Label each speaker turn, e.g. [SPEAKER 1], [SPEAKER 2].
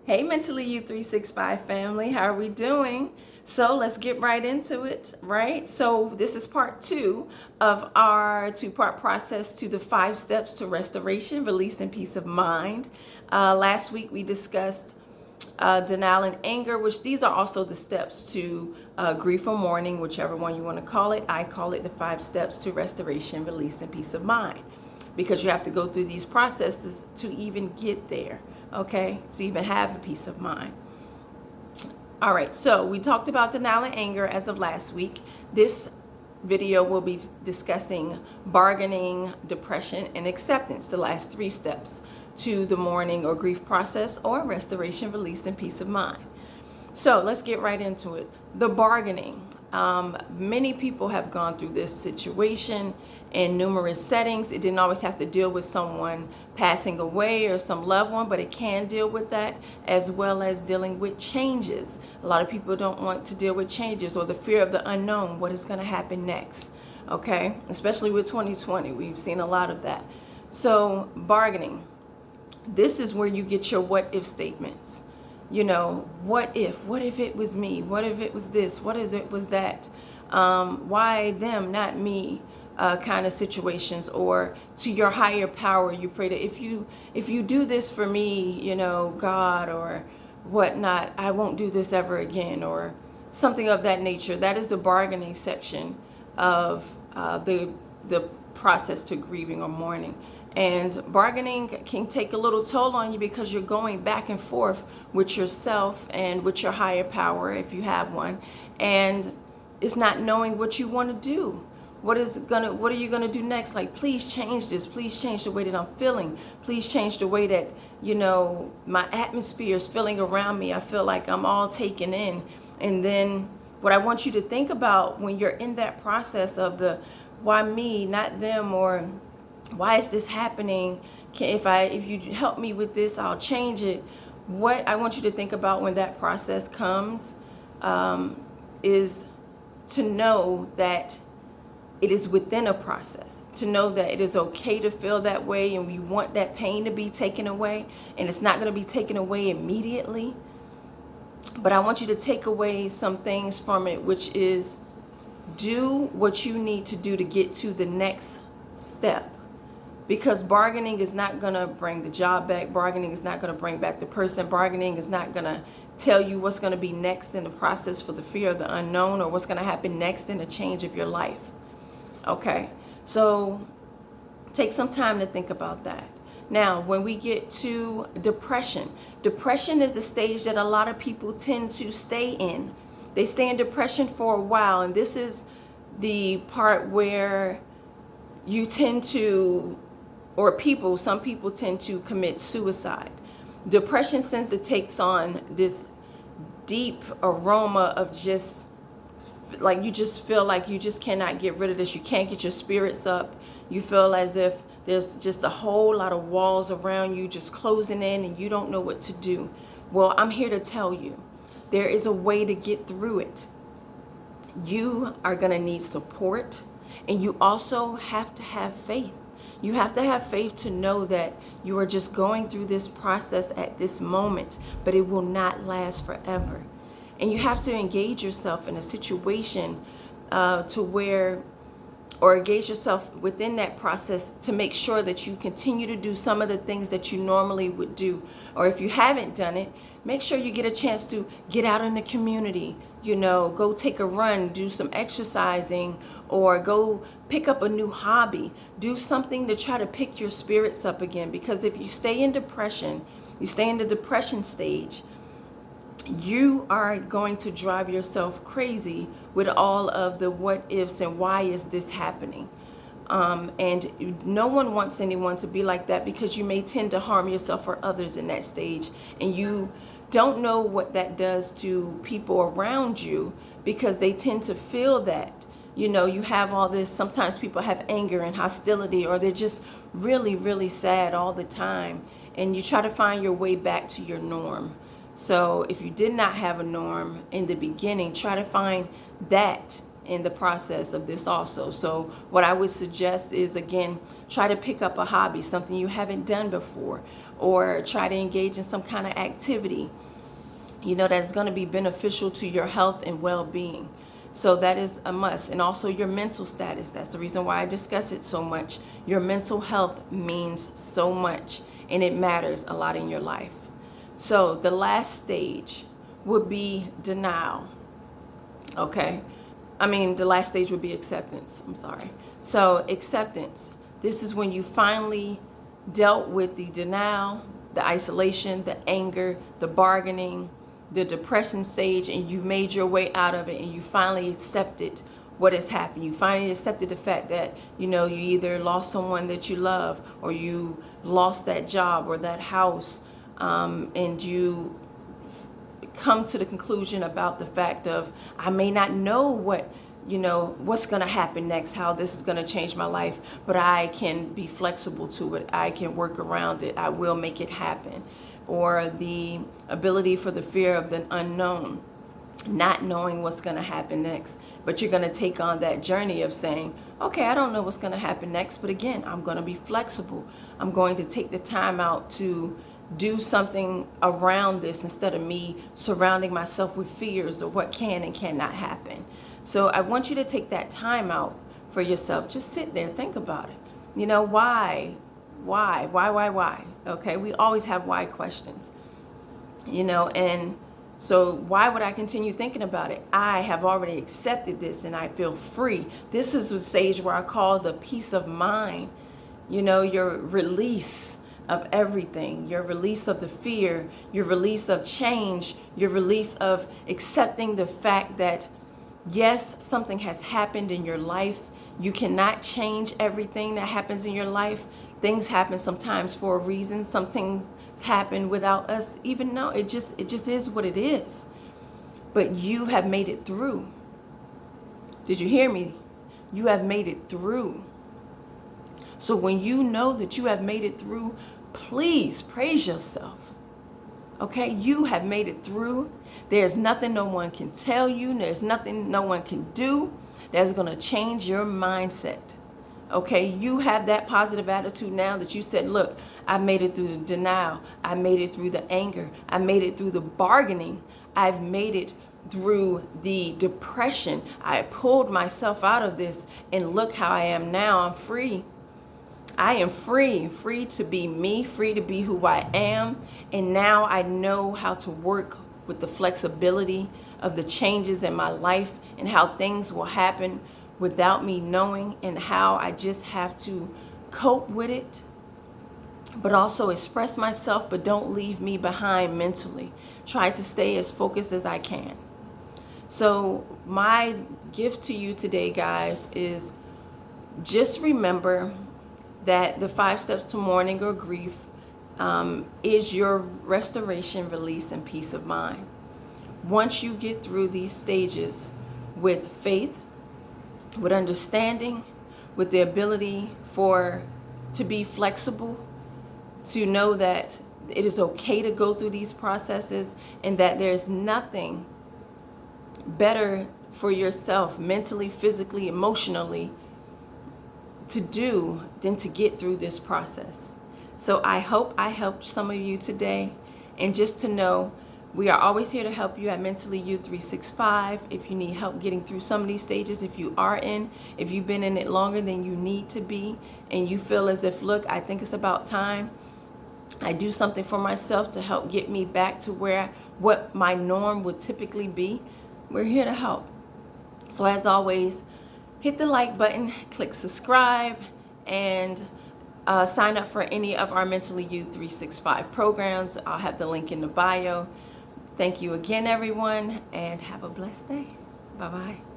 [SPEAKER 1] Hey, Mentally You 365 family, how are we doing? So let's get right into it, right? So this is part two of our two-part process to the 5 steps to restoration, release, and peace of mind. Last week we discussed denial and anger, which these are also the steps to grief or mourning, whichever one you want to call it. I call it the 5 steps to restoration, release, and peace of mind, because you have to go through these processes to even get there, okay? To even have a peace of mind. All right, so we talked about denial and anger as of last week. This video will be discussing bargaining, depression, and acceptance, the last 3 steps to the mourning or grief process or restoration, release, and peace of mind. So let's get right into it. The bargaining. Many people have gone through this situation in numerous settings. It didn't always have to deal with someone passing away or some loved one, but it can deal with that, as well as dealing with changes. A lot of people don't want to deal with changes or the fear of the unknown, what is going to happen next, okay? Especially with 2020, we've seen a lot of that. So bargaining, this is where you get your what if statements. You know, what if it was me? What if it was this? What if it was that? Why them, not me? Kind of situations. Or to your higher power, you pray that if you do this for me, you know, God or whatnot, I won't do this ever again, or something of that nature. That is the bargaining section of the process to grieving or mourning. And bargaining can take a little toll on you because you're going back and forth with yourself and with your higher power, if you have one. And it's not knowing what you want to do. What are you gonna do next? Like, please change this. Please change the way that I'm feeling. Please change the way that, you know, my atmosphere is feeling around me. I feel like I'm all taken in. And then what I want you to think about when you're in that process of the why me, not them, or why is this happening? If you help me with this, I'll change it. What I want you to think about when that process comes is to know that it is within a process, to know that it is okay to feel that way, and we want that pain to be taken away, and it's not going to be taken away immediately. But I want you to take away some things from it, which is do what you need to do to get to the next step. Because bargaining is not going to bring the job back. Bargaining is not going to bring back the person. Bargaining is not going to tell you what's going to be next in the process for the fear of the unknown, or what's going to happen next in the change of your life. Okay, so take some time to think about that. Now, when we get to depression, depression is the stage that a lot of people tend to stay in. They stay in depression for a while, and this is the part where you tend to, or some people tend to commit suicide. Depression tends to takes on this deep aroma of just like you just feel like you just cannot get rid of this. You can't get your spirits up. You feel as if there's just a whole lot of walls around you just closing in, and you don't know what to do. Well, I'm here to tell you, there is a way to get through it. You are going to need support, and you also have to have faith. You have to have faith to know that you are just going through this process at this moment, but it will not last forever. And you have to engage yourself in a situation or engage yourself within that process to make sure that you continue to do some of the things that you normally would do. Or if you haven't done it, make sure you get a chance to get out in the community, you know, go take a run, do some exercising, or go pick up a new hobby. Do something to try to pick your spirits up again. Because if you stay in depression, you stay in the depression stage, you are going to drive yourself crazy with all of the what ifs and why is this happening. And no one wants anyone to be like that, because you may tend to harm yourself or others in that stage. And you don't know what that does to people around you, because they tend to feel that. You know, you have all this, sometimes people have anger and hostility, or they're just really, really sad all the time. And you try to find your way back to your norm. So if you did not have a norm in the beginning, try to find that in the process of this also. So what I would suggest is, again, try to pick up a hobby, something you haven't done before, or try to engage in some kind of activity, that's going to be beneficial to your health and well-being. So that is a must. And also your mental status. That's the reason why I discuss it so much. Your mental health means so much, and it matters a lot in your life. So the last stage would be denial. Okay? The last stage would be acceptance. I'm sorry. So acceptance. This is when you finally dealt with the denial, the isolation, the anger, the bargaining, the depression stage, and you made your way out of it, and you finally accepted what has happened. You finally accepted the fact that, you either lost someone that you love, or you lost that job or that house, and you come to the conclusion about the fact of, I may not know what's going to happen next, how this is going to change my life, but I can be flexible to it. I can work around it. I will make it happen. Or the ability for the fear of the unknown, not knowing what's going to happen next, but you're going to take on that journey of saying, okay, I don't know what's going to happen next, but again, I'm going to be flexible. I'm going to take the time out to do something around this instead of me surrounding myself with fears of what can and cannot happen. So I want you to take that time out for yourself. Just sit there, think about it. Why? Okay, we always have why questions. And so why would I continue thinking about it? I have already accepted this and I feel free. This is the stage where I call the peace of mind. Your release of everything, your release of the fear, your release of change, your release of accepting the fact that, yes, something has happened in your life. You cannot change everything that happens in your life. Things happen sometimes for a reason. Some things happen without us even know. It just is what it is. But you have made it through. Did you hear me? You have made it through. So when you know that you have made it through, please praise yourself. Okay? You have made it through. There's nothing no one can tell you. There's nothing no one can do that's going to change your mindset. Okay? You have that positive attitude now that you said, look, I made it through the denial. I made it through the anger. I made it through the bargaining. I've made it through the depression. I pulled myself out of this, and look how I am now. I'm free. I am free to be me, free to be who I am. And now I know how to work with the flexibility of the changes in my life and how things will happen without me knowing, and how I just have to cope with it, but also express myself, but don't leave me behind mentally. Try to stay as focused as I can. So my gift to you today, guys, is just remember that the 5 steps to mourning or grief is your restoration, release, and peace of mind. Once you get through these stages with faith, with understanding, with the ability to be flexible, to know that it is okay to go through these processes, and that there's nothing better for yourself mentally, physically, emotionally to do than to get through this process. So I hope I helped some of you today, and just to know we are always here to help you at Mentally You 365. If you need help getting through some of these stages, if you've been in it longer than you need to be, and you feel as if, look, I think it's about time I do something for myself to help get me back to what my norm would typically be, we're here to help. So as always, hit the like button, click subscribe, and sign up for any of our Mentally You 365 programs. I'll have the link in the bio. Thank you again, everyone, and have a blessed day. Bye-bye.